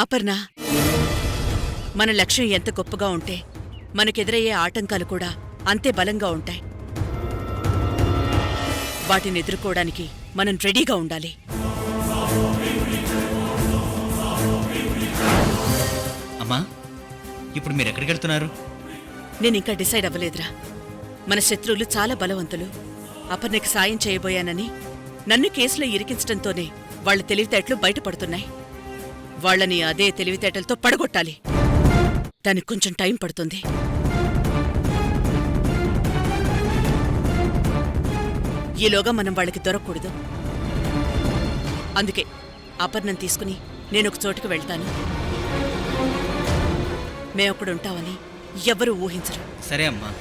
అపర్ణ, మన లక్ష్యం ఎంత గొప్పగా ఉంటే మనకెదురయ్యే ఆటంకాలు కూడా అంతే బలంగా ఉంటాయి. వాటిని ఎదుర్కోవడానికి మనం రెడీగా ఉండాలి. అమ్మా, ఇప్పుడు మీరు ఎక్కడికి వెళ్తున్నారు? నేనింకా డిసైడ్ అవ్వలేదురా. మన శత్రువులు చాలా బలవంతులు. అపర్ణకి సాయం చేయబోయానని నన్ను కేసులో ఇరికించడంతోనే వాళ్ళ తెలివితేటలు బయటపడుతున్నాయి. వాళ్ళని అదే తెలివితేటలతో పడగొట్టాలి. దానికి కొంచెం టైం పడుతుంది. ఈలోగా మనం వాళ్ళకి దొరకకూడదు. అందుకే అపర్ణం తీసుకుని నేనొక చోటుకు వెళ్తాను. మేమక్కడుంటామని ఎవ్వరూ ఊహించరు. సరే అమ్మా,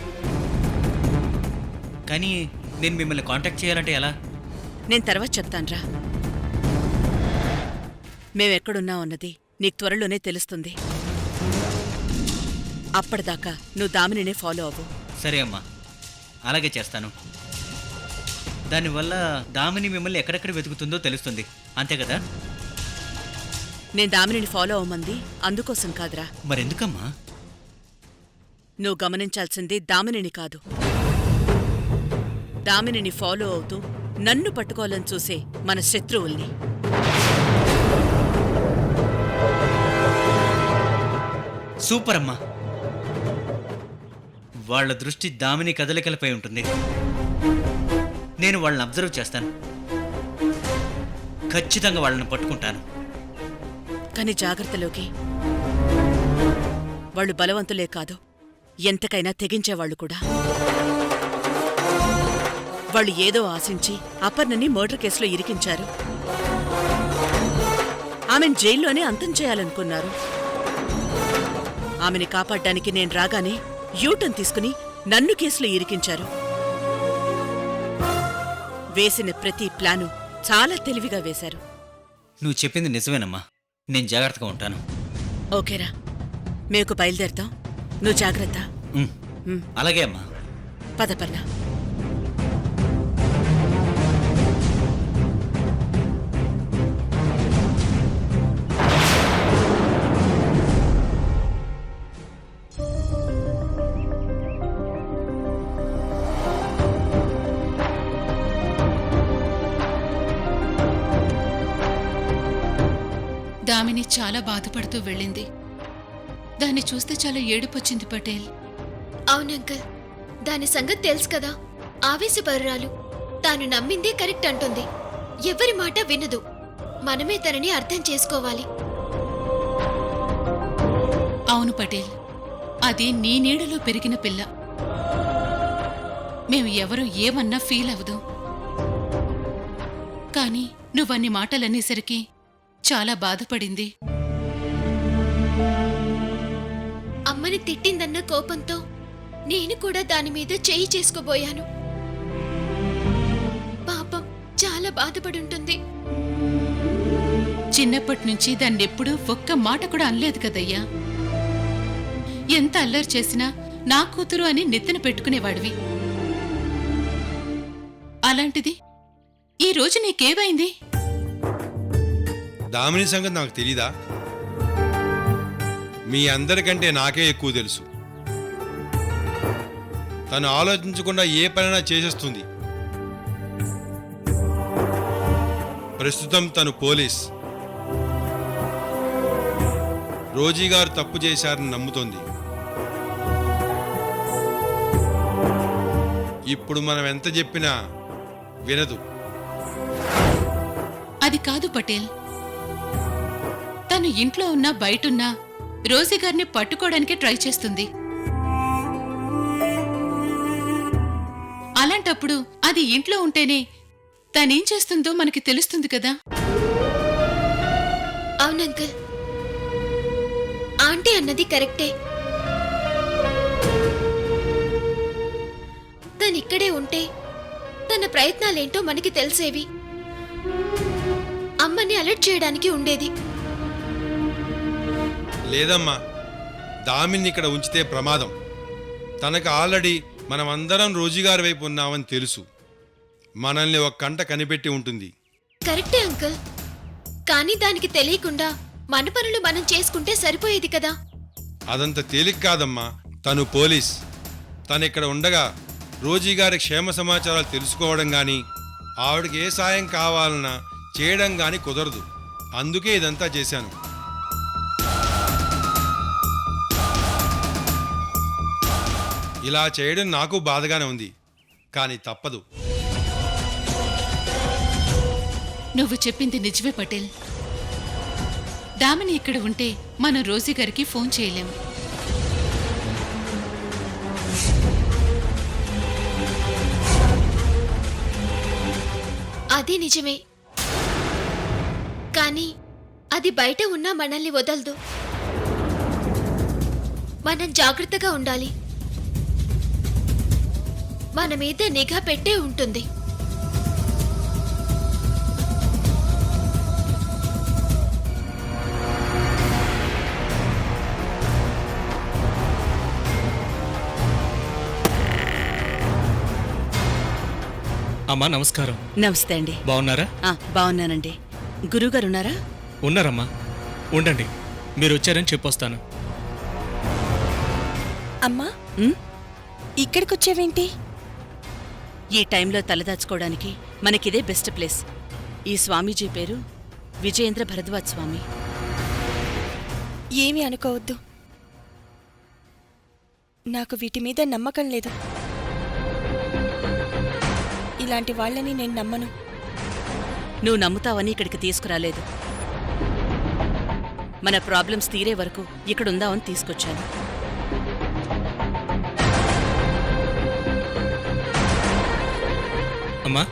కానీ నేను మిమ్మల్ని కాంటాక్ట్ చేయాలంటే ఎలా? నేను తర్వాత చెప్తాన్రా. మేమెక్కడున్నామన్నది నీకు త్వరలోనే తెలుస్తుంది. అప్పటిదాకా నువ్వు దామినినే ఫాలో అవ్వు. సరే అమ్మా, అలాగే చేస్తాను. దానివల్ల దామిని మిమ్మల్ని ఎక్కడెక్కడ వెతుకుతుందో తెలుస్తుంది, అంతే కదా? నేను దామినిని ఫాలో అవ్వమంది అందుకోసం కాదురా. మరెందుకమ్మా? నువ్వు గమనించాల్సింది దామినిని కాదు, దామినిని ఫాలో అవుతూ నన్ను పట్టుకోవాలని చూసే మన శత్రువుల్ని. సూపర్ అమ్మా. వాళ్ళ దృష్టి దామిని కదలికలపై ఉంటుంది. నేను వాళ్ళని అబ్జర్వ్ చేస్తాను. ఖచ్చితంగా వాళ్ళని పట్టుకుంటాను. కాని జాగ్రత్తలోకి. వాళ్ళు బలవంతులే కాదు, ఎంతకైనా తెగించేవాళ్లు కూడా. వాళ్ళు ఏదో ఆశించి అపర్ణని మర్డర్ కేసులో ఇరికించారు. ఆమెను జైల్లోనే అంతం చేయాలనుకున్నారు. ఆమెని కాపాడ్డానికి నేను రాగానే యూటర్న్ తీసుకుని నన్ను కేసులో ఇరికించారు. వేసిన ప్రతి ప్లాను చాలా తెలివిగా వేశారు. నువ్వు చెప్పింది నిజమేనమ్మా. నేను జాగ్రత్తగా ఉంటాను. ఓకేరా, మేకు బయలుదేరతాం. నువ్వు జాగ్రత్త. అలాగే అమ్మా. పదపర్ణ. దామిని చాలా బాధపడుతూ వెళ్ళింది. దాన్ని చూస్తే చాలా ఏడుపొచ్చింది పటేల్. అవునంకల్, దాని సంగతి తెలుసు కదా. ఆవేశపరురాలు. తాను నమ్మిందే కరెక్ట్ అంటుంది. ఎవరి మాట వినదు. మనమే తనని అర్థం చేసుకోవాలి. అవును పటేల్, అది నీ నీడలో పెరిగిన పిల్ల. మేము ఎవరూ ఏమన్నా ఫీల్ అవ్వదు. కాని నువ్వన్ని మాటలనేసరికి చాలా బాధపడింది. అమ్మని తిట్టిందన్న కోపంతో నేను కూడా దాని మీద చేయి చేసుకోబోయాను. పాపం చాలా బాధపడుంటుంది. చిన్నప్పటినుంచి దాన్నెప్పుడూ ఒక్క మాట కూడా అనలేదు కదయ్యా. ఎంత అల్లరి చేసినా నా కూతురు అని నెత్తిన పెట్టుకునేవాడివి. అలాంటిది ఈ రోజు నీకేమైంది? దామిని సంగతి నాకు తెలీదా? మీ అందరికంటే నాకే ఎక్కువ తెలుసు. తను ఆలోచించకుండా ఏ పనైనా చేసేస్తుంది. ప్రస్తుతం తను పోలీస్. రోజీ గారు తప్పు చేశారని నమ్ముతోంది. ఇప్పుడు మనం ఎంత చెప్పినా వినదు. అది కాదు పటేల్, తను ఇంట్లో ఉన్నా బయటున్నా రోజీ గారిని పట్టుకోవడానికి ట్రై చేస్తుంది. అలాంటప్పుడు అది ఇంట్లో ఉంటేనే తనేం చేస్తుందో మనకి తెలుస్తుంది కదా. అవునంకల్, ఆంటీ అన్నది కరెక్టే. తనిక్కడే ఉంటే తన ప్రయత్నాలేంటో మనకి తెలిసేవి. అమ్మని అలర్ట్ చేయడానికి ఉండేది. లేదమ్మా, దామిని ఇక్కడ ఉంచితే ప్రమాదం. తనకు ఆల్రెడీ మనమందరం రోజుగారి వైపు ఉన్నామని తెలుసు. మనల్ని ఒక కంట కనిపెట్టి ఉంటుంది. కరెక్టే అంకుల్, కానీ దానికి తెలియకుండా మన పనులు మనం చేసుకుంటే సరిపోయేది కదా. అదంత తేలిక కాదమ్మా. తను పోలీస్. తను ఇక్కడ ఉండగా రోజీ గారి క్షేమ సమాచారాలు తెలుసుకోవడం గాని, ఆవిడకి ఏ సాయం కావాలన్నా చేయడం గాని కుదరదు. అందుకే ఇదంతా చేశాను. ఇలా చేయడం నాకు బాధగానే ఉంది, కానీ తప్పదు. నువ్వు చెప్పింది నిజమే పటేల్. దామిని ఇక్కడ ఉంటే మనం రోజీ గారికి ఫోన్ చేయలేం. అది నిజమే, కానీ అది బయట ఉన్నా మనల్ని వదలదు. మనం జాగ్రత్తగా ఉండాలి. మన మీద నిఘా పెట్టే ఉంటుంది. అమ్మా నమస్కారం. నమస్తే అండి. బాగున్నారా? బాగున్నానండి. గురువుగారు ఉన్నారా? ఉన్నారమ్మా. ఉండండి, మీరు వచ్చారని చెప్పొస్తాను. అమ్మా, ఇక్కడికొచ్చావేంటి? ఈ టైంలో తలదాచుకోవడానికి మనకిదే బెస్ట్ ప్లేస్. ఈ స్వామీజీ పేరు విజయేంద్ర భరద్వాజ్ స్వామి. ఏమీ అనుకోవద్దు, నాకు వీటి మీద నమ్మకం లేదు. ఇలాంటి వాళ్ళని నేను నమ్మను. నువ్వు నమ్ముతావని ఇక్కడికి తీసుకురాలేదు. మన ప్రాబ్లమ్స్ తీరే వరకు ఇక్కడుందామని తీసుకొచ్చాను. అమ్మా,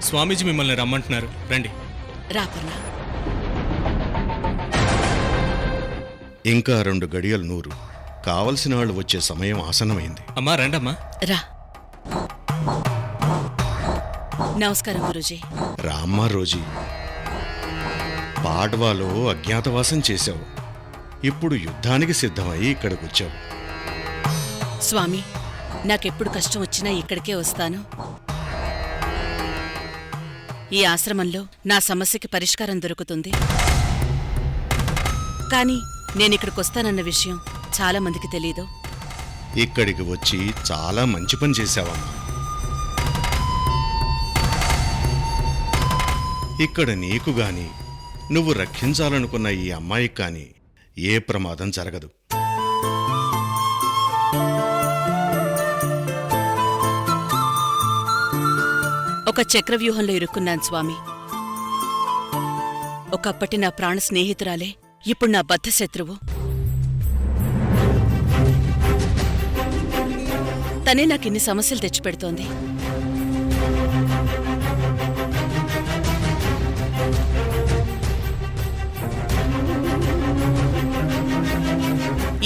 స్వామీజీ మిమ్మల్ని రమ్మంటున్నారు, రండి. రాపర్నా. ఇంకా 2 గడియలు నూరు. కావలసిన వాళ్ళు వచ్చే సమయం ఆసన్నమైంది. అమ్మా రండమ్మా. రా. నమస్కారం గురూజీ. రామ్మా రోజీ, పాడ్వాలో అజ్ఞాతవాసం చేశావు. ఇప్పుడు యుద్ధానికి సిద్ధమై ఇక్కడికొచ్చావు. స్వామి, నాకెప్పుడు కష్టం వచ్చినా ఇక్కడికే వస్తాను. ఈ ఆశ్రమంలో నా సమస్యకి పరిష్కారం దొరుకుతుంది. కానీ నేనిక్కడికొస్తానన్న విషయం చాలా మందికి తెలీదు. ఇక్కడికి వచ్చి చాలా మంచి పని చేశావమ్మా. ఇక్కడ నీకు గాని, నువ్వు రక్షించాలనుకున్న ఈ అమ్మాయికి కాని ఏ ప్రమాదం జరగదు. ఒక చక్రవ్యూహంలో ఇరుక్కున్నాను స్వామి. ఒకప్పటి నా ప్రాణ స్నేహితురాలే ఇప్పుడు నా బద్ధ శత్రువు. తనే నాకిన్ని సమస్యలు తెచ్చిపెడుతోంది.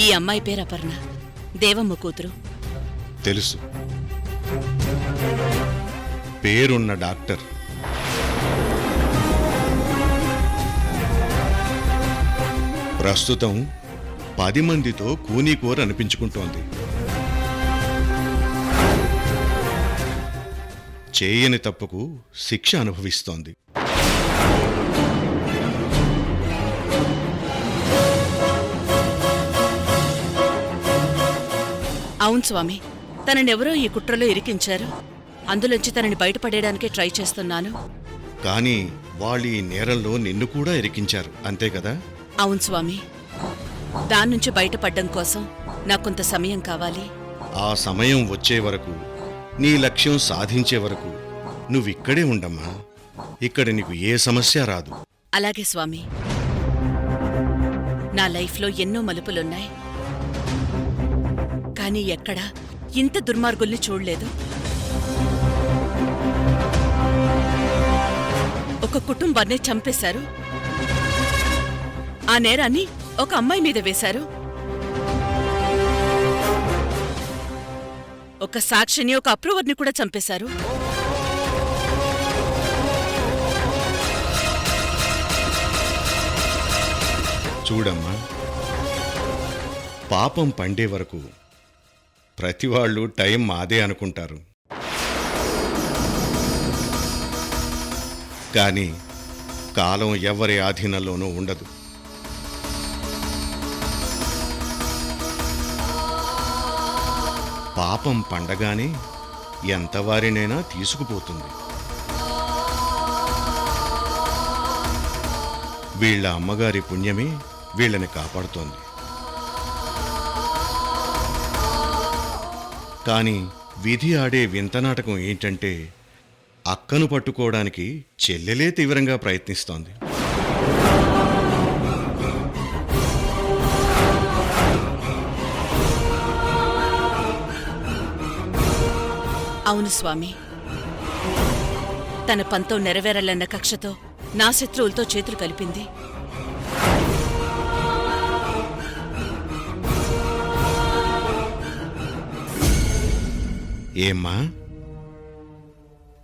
ఈ అమ్మాయి పేరు అపర్ణ, దేవమ్మ కూతురు. తెలుసు, పేరున్న డాక్టర్. ప్రస్తుతం 10 మందితో కూనీకోర్ అనిపించుకుంటోంది. చేయని తప్పుకు శిక్ష అనుభవిస్తోంది. అవును స్వామి, తననెవరో ఈ కుట్రలో ఇరికించారు. అందులోంచి తనని బయటపడేయడానికే ట్రై చేస్తున్నాను. కానీ వాళ్ళు ఈ నేరంలో నిన్ను కూడా ఇరికించారు, అంతే కదా? అవును స్వామి, దాన్నుంచి బయటపడ్డం కోసం నాకు కొంత సమయం కావాలి. ఆ సమయం వచ్చే వరకు, నీ లక్ష్యం సాధించే వరకు నువ్విక్కడే ఉండమ్మా. ఇక్కడ నీకు ఏ సమస్య రాదు. అలాగే స్వామి. నా లైఫ్లో ఎన్నో మలుపులున్నాయి, కానీ ఎక్కడా ఇంత దుర్మార్గుల్ని చూడలేదు. ఒక కుటుంబాన్నే చంపేశారు. ఆ నేరాన్ని ఒక అమ్మాయి మీద వేశారు. ఒక సాక్షిని, ఒక అప్రూవర్ని కూడా చంపేశారు. చూడమ్మా, పాపం పండే వరకు ప్రతివాళ్ళు టైం మాదే అనుకుంటారు. కానీ కాలం ఎవరి ఆధీనంలోనూ ఉండదు. పాపం పండగానే ఎంతవారినైనా తీసుకుపోతుంది. వీళ్ళ అమ్మగారి పుణ్యమే వీళ్ళని కాపాడుతోంది. కానీ విధి ఆడే వింత నాటకం ఏంటంటే అక్కను పట్టుకోవడానికి చెల్లెలే తీవ్రంగా ప్రయత్నిస్తోంది. అవును స్వామి, తన పంతం నెరవేరాలన్న కక్షతో నా శత్రువులతో చేతులు కలిపింది. ఏమ్మా,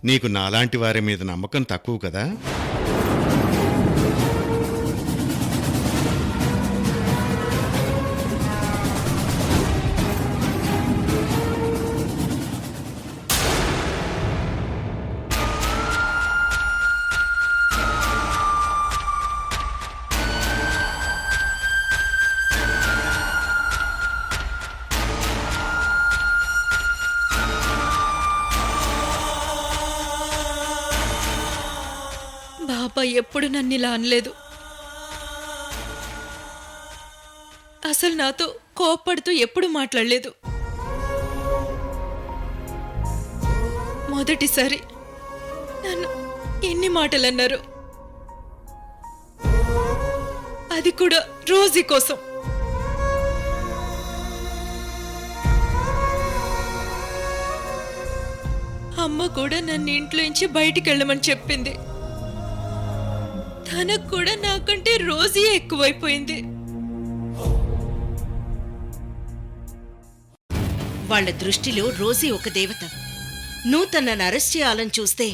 నీకు నాలాంటి వారి మీద నమ్మకం తక్కువ కదా? బాబా ఎప్పుడు నన్ను ఇలా అనలేదు. అసలు నాతో కోప్పడుతూ ఎప్పుడు మాట్లాడలేదు. మొదటిసారి నన్ను ఎన్ని మాటలు అన్నారు, అది కూడా రోజీ కోసం. అమ్మ కూడా నన్ను ఇంట్లోంచి బయటికి వెళ్ళమని చెప్పింది. తనకు కూడా నాకంటే రోజీ ఎక్కువైపోయింది. వాళ్ళ దృష్టిలో రోజీ ఒక దేవత. నువ్వు తనను అరెస్ట్ చేయాలని చూస్తే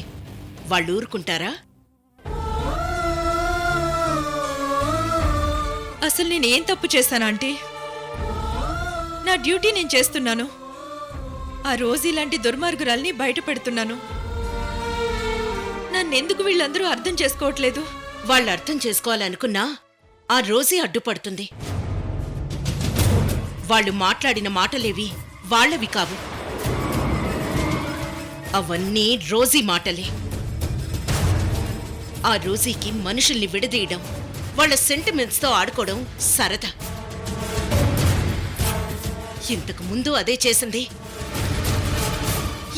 వాళ్ళు ఊరుకుంటారా? అసలు నేనేం తప్పు చేశానా ఆంటీ? నా డ్యూటీ నేను చేస్తున్నాను. ఆ రోజీ లాంటి దుర్మార్గురాల్ని బయట పెడుతున్నాను. నన్నెందుకు వీళ్ళందరూ అర్థం చేసుకోవట్లేదు? వాళ్ళు అర్థం చేసుకోవాలనుకున్నా ఆ రోజీ అడ్డుపడుతుంది. వాళ్ళు మాట్లాడిన మాటలేవి వాళ్ళవి కావు, అవన్నీ రోజీ మాటలే. ఆ రోజీకి మనుషుల్ని విడదీయడం, వాళ్ళ సెంటిమెంట్స్తో ఆడుకోవడం సరదా. ఇంతకు ముందు అదే చేసింది,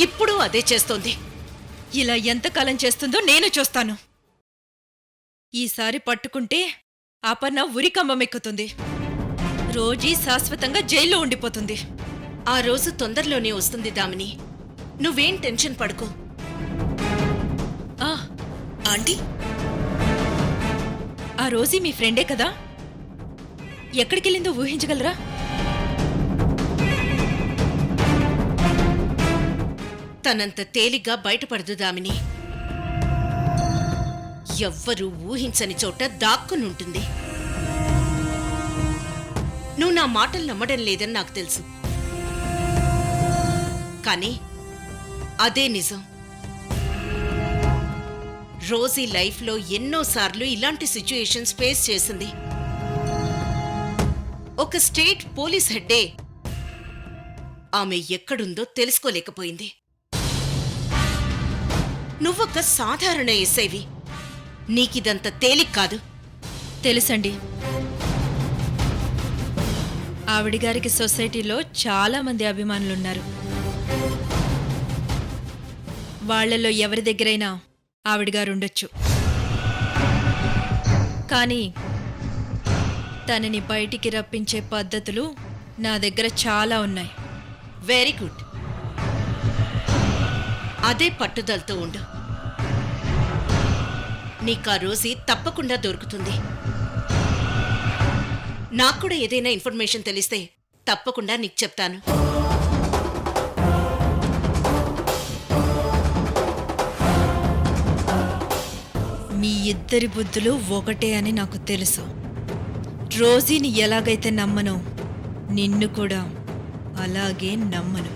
ఇప్పుడు అదే చేస్తోంది. ఇలా ఎంతకాలం చేస్తుందో నేను చూస్తాను. ఈసారి పట్టుకుంటే అపర్ణ ఉరికంబమెక్కుతుంది. రోజీ శాశ్వతంగా జైల్లో ఉండిపోతుంది. ఆ రోజు తొందరలోనే వస్తుంది దామిని, నువ్వేం టెన్షన్ పడుకో. ఆంటీ, ఆ రోజీ మీ ఫ్రెండే కదా? ఎక్కడికెళ్ళిందో ఊహించగలరా? తనంత తేలిగ్గా బయటపడదు దామిని. ఎవ్వరూ ఊహించని చోట దాక్కునుంటుంది. నువ్వు నా మాటలు నమ్మడం లేదని నాకు తెలుసు, కానీ అదే నిజం. రోజీ లైఫ్లో ఎన్నోసార్లు ఇలాంటి సిచ్యుయేషన్స్ ఫేస్ చేసింది. ఒక స్టేట్ పోలీస్ హెడ్డే ఆమె ఎక్కడుందో తెలుసుకోలేకపోయింది. నువ్వొక సాధారణ ఎస్ఐవి, నీకిదంత తేలిక కాదు. తెలుసండి, ఆవిడిగారికి సొసైటీలో చాలా మంది అభిమానులున్నారు. వాళ్లలో ఎవరి దగ్గరైనా ఆవిడగారు ఉండొచ్చు. కానీ తనని బయటికి రప్పించే పద్ధతులు నా దగ్గర చాలా ఉన్నాయి. వెరీ గుడ్, అదే పట్టుదలతో ఉండు. నీకా రోజీ తప్పకుండా దొరుకుతుంది. నాకు కూడా ఏదైనా ఇన్ఫర్మేషన్ తెలిస్తే తప్పకుండా నీకు చెప్తాను. మీ ఇద్దరి బుద్ధులు ఒకటే అని నాకు తెలుసు. రోజీని ఎలాగైతే నమ్మనో నిన్ను కూడా అలాగే నమ్మను.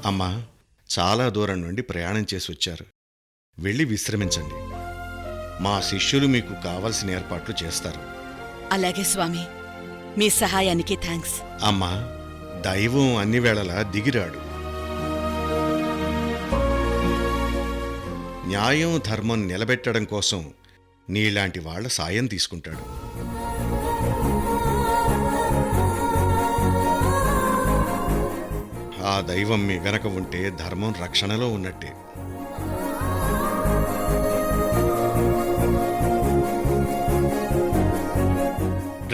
అమ్మా, చాలా దూరం నుండి ప్రయాణం చేసి వచ్చారు. వెళ్ళి విశ్రమించండి. మా శిష్యులు మీకు కావలసిన ఏర్పాట్లు చేస్తారు. అలాగే స్వామి, మీ సహాయానికి థ్యాంక్స్. అమ్మా, దైవం అన్ని వేళలా దిగిరాడు. న్యాయం ధర్మం నిలబెట్టడం కోసం నీలాంటి వాళ్ళ సాయం తీసుకుంటాడు. ఆ దైవం మీ వెనక ఉంటే ధర్మం రక్షణలో ఉన్నట్టే.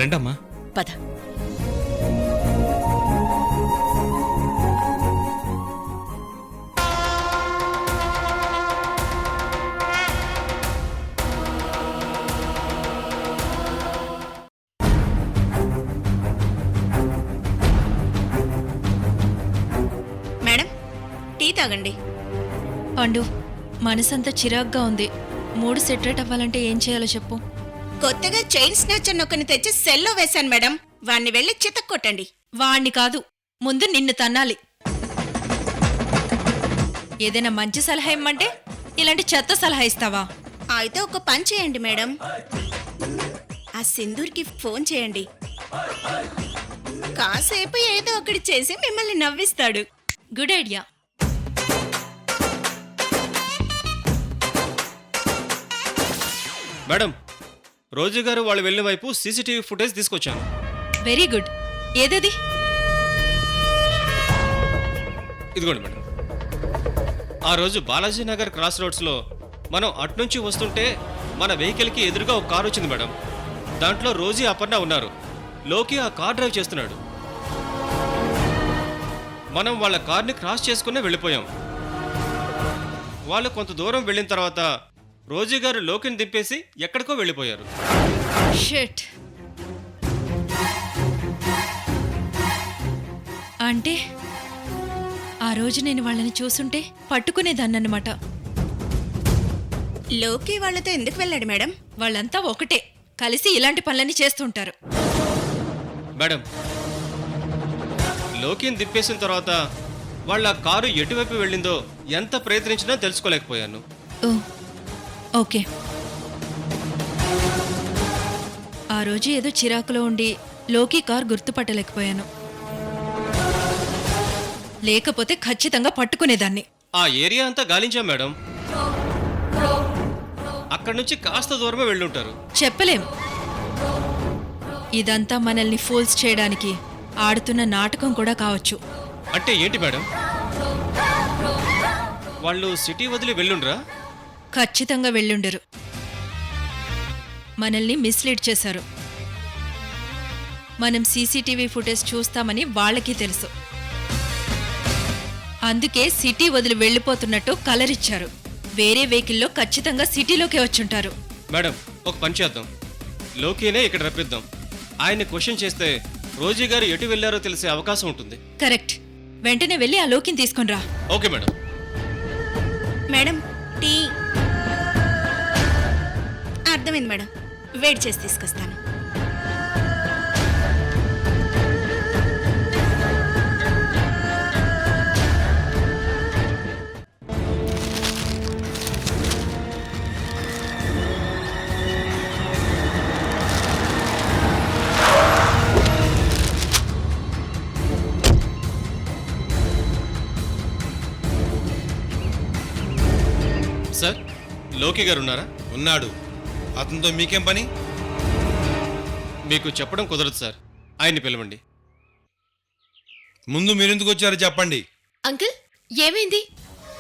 రండమ్మా. పద. మేడం, టీ తాగండి. పండు, మనసంతా చిరాగ్గా ఉంది. మూడు సెటరేట్ అవ్వాలంటే ఏం చేయాలో చెప్పు. కొత్తగా చైన్ స్నాచర్ నొక్కని తెచ్చి సెల్లో వేశాను మేడం. వాణ్ణి వెళ్ళి చితక్కొట్టండి. వాణ్ణి కాదు, ముందు నిన్ను తన్నాలి. ఏదైనా మంచి సలహా ఇమ్మంటే ఇలాంటి చెత్త సలహా ఇస్తావా? అయితే ఒక పని చేయండి మేడం, ఆ సింధూర్కి ఫోన్ చేయండి. కాసేపు ఏదో ఒకటి చేసి మిమ్మల్ని నవ్విస్తాడు. Good idea. మేడం, రోజు గారు వాళ్ళు వెళ్ళిన వైపు సీసీటీవీ ఫుటేజ్ తీసుకొచ్చాను. Very good. ఏదది? ఇదిగోండి మేడం. ఆ రోజు బాలాజీ నగర్ క్రాస్ రోడ్స్లో మనం అట్నుంచి వస్తుంటే మన వెహికల్కి ఎదురుగా ఒక కారు వచ్చింది మేడం. దాంట్లో రోజీ అపర్ణ ఉన్నారు. లోకి ఆ కార్ డ్రైవ్ చేస్తున్నాడు. మనం వాళ్ళ కార్ని క్రాస్ చేసుకునే వెళ్ళిపోయాం. వాళ్ళు కొంత దూరం వెళ్ళిన తర్వాత రోజీ గారు లోకిని దింపేసి ఎక్కడికో వెళ్ళిపోయారు. షిట్. అంటే ఆ రోజు నేను వాళ్ళని చూసుంటే పట్టుకునేదాన్నమాట. లోకి వాళ్ళతో ఎందుకు వెళ్ళాడు మేడం? వాళ్ళంతా ఒకటే, కలిసి ఇలాంటి పనులన్నీ చేస్తుంటారు. మేడం, లోకిని దింపేసిన తర్వాత వాళ్ళ కారు ఎటువైపు వెళ్ళిందో ఎంత ప్రయత్నించినా తెలుసుకోలేకపోయాను. ఓ, ఓకే. ఆ రోజు ఏదో చిరాకులో ఉండి లోకి కార్ గుర్తుపట్టలేకపోయాను. లేకపోతే ఖచ్చితంగా పట్టుకునేదాన్ని. ఆ ఏరియా అంతా గాలించాం మేడం. అక్కడి నుంచి కాస్త దూరమే వెళ్ళుంటారు. చెప్పలేం. ఇదంతా మనల్ని ఫూల్స్ చేయడానికి ఆడుతున్న నాటకం కూడా కావచ్చు. అంటే ఏంటి మేడం? వాళ్ళు సిటీ వదిలి వెళ్ళుండ్రా? ఖచ్చితంగా వెళ్ళుండరు. మనల్ని మిస్లీడ్ చేశారు. మనం సీసీటీవీ ఫుటేజ్ చూస్తామని వాళ్ళకి తెలుసు. అందుకే సిటీ వదిలి వెళ్ళిపోతున్నట్టు కలరిచ్చారు. వేరే వెహికల్లో ఖచ్చితంగా సిటీలోకి వచ్చుంటారు. మేడం, ఒక పని చేద్దాం. లోకేనే ఇక్కడ రప్పిద్దాం. ఆయన్ని క్వశ్చన్ చేస్తే రోజీ గారు ఎటు వెళ్ళారో తెలిసే అవకాశం ఉంటుంది. కరెక్ట్. వెంటనే వెళ్ళి ఆ లోకిని తీసుకుని రా. Okay madam. Madam, tea. అర్థమైంది మేడం, వేడి చేసి తీసుకొస్తాను. సార్, లోకి గారు ఉన్నారా? ఉన్నాడు. అతనితో మీకేం పని? మీకు చెప్పడం కుదరదు సార్. ఆయన్ని పిలవండి. ముందు మీరెందుకు వచ్చారో చెప్పండి. అంకుల్, ఏమైంది?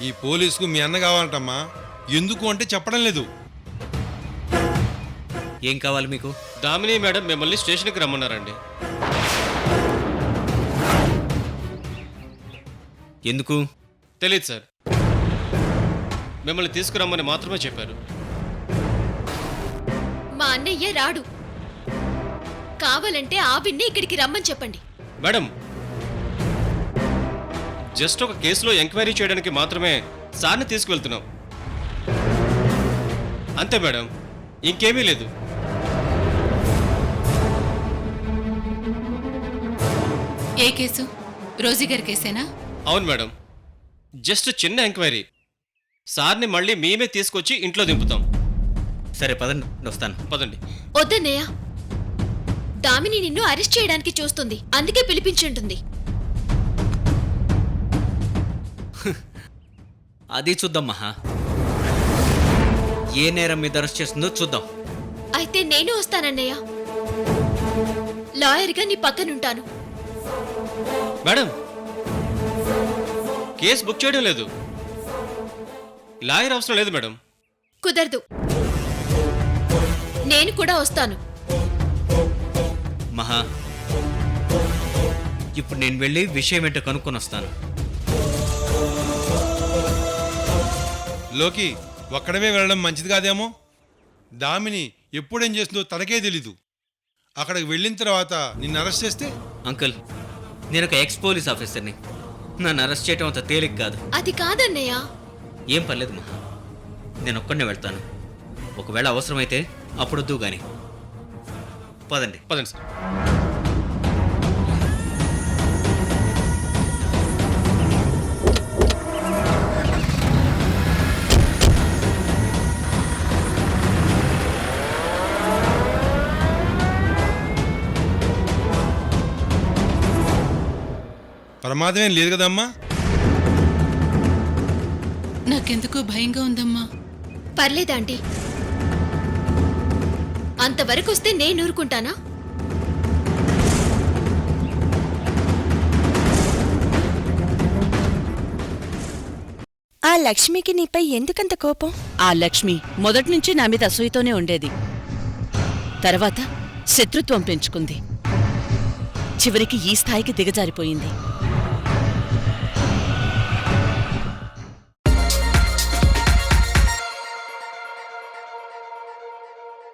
ఈ పోలీసుకు మీ అన్న కావాలంటమ్మా. ఎందుకు అంటే చెప్పడం లేదు. ఏం కావాలి మీకు? దామిని మేడం మిమ్మల్ని స్టేషన్కి రమ్మన్నారండి. ఎందుకు? తెలియదు సార్. మిమ్మల్ని తీసుకురమ్మని మాత్రమే చెప్పారు. మా అన్నయ్య రాడు. కావాలంటే ఆవిడ్ని ఇక్కడికి రమ్మని చెప్పండి. మేడం, జస్ట్ ఒక కేసులో ఎంక్వైరీ చేయడానికి మాత్రమే సార్ని తీసుకువెళ్తున్నాం. అంతే మేడం, ఇంకేమీ లేదు. ఏ కేసు? రోజీ గారి కేసేనా? అవును మేడం, జస్ట్ చిన్న ఎంక్వైరీ. సార్ని మళ్ళీ మేమే తీసుకొచ్చి ఇంట్లో దింపుతాం. సరే పదండి, వస్తాను. పదండి. వద్దన్నయ్య, దామిని నిన్ను అరెస్ట్ చేయడానికి చూస్తుంది, అందుకే పిలిపించుంటుంది. అది చూద్దాం మహా. ఏ నేరం మీద అరెస్ట్ చేస్తుందో చూద్దాం. అయితే నేను వస్తానన్నయ్య, లాయర్గా నీ పక్కనుంటాను. మేడం, కేసు బుక్ చేయడం లేదు. లాయర్ అవసరం లేదు మేడం. కుదరదు, నేను కూడా వస్తాను. మహా, ఇప్పుడు నేను వెళ్ళి విషయం ఏంటో కనుక్కొని వస్తాను. లోకి ఒక్కడమే వెళ్ళడం మంచిది కాదేమో. దామిని ఎప్పుడేం చేస్తుందో తనకే తెలీదు. అక్కడికి వెళ్ళిన తర్వాత నిన్ను అరెస్ట్ చేస్తే? అంకుల్, నేను ఒక ఎక్స్ పోలీస్ ఆఫీసర్ని. నన్ను అరెస్ట్ చేయటం అంత తేలిక కాదు. అది కాదన్నయ్య. ఏం పర్లేదు మహా, నేను ఒక్కడనే వెళ్తాను. ఒకవేళ అవసరమైతే అప్పుడొద్దు గాని. పదండి. పదండి సార్. ప్రమాదమేం లేదు కదమ్మా? నాకెందుకో భయంగా ఉందమ్మా. పర్లేదాంటీ, అంతవరకు వస్తే నేను ఊరుకుంటానా? ఆ లక్ష్మికి నీపై ఎందుకంత కోపం? ఆ లక్ష్మి మొదట్నుంచి నా మీద అసూయతోనే ఉండేది. తర్వాత శత్రుత్వం పెంచుకుంది. చివరికి ఈ స్థాయికి దిగజారిపోయింది.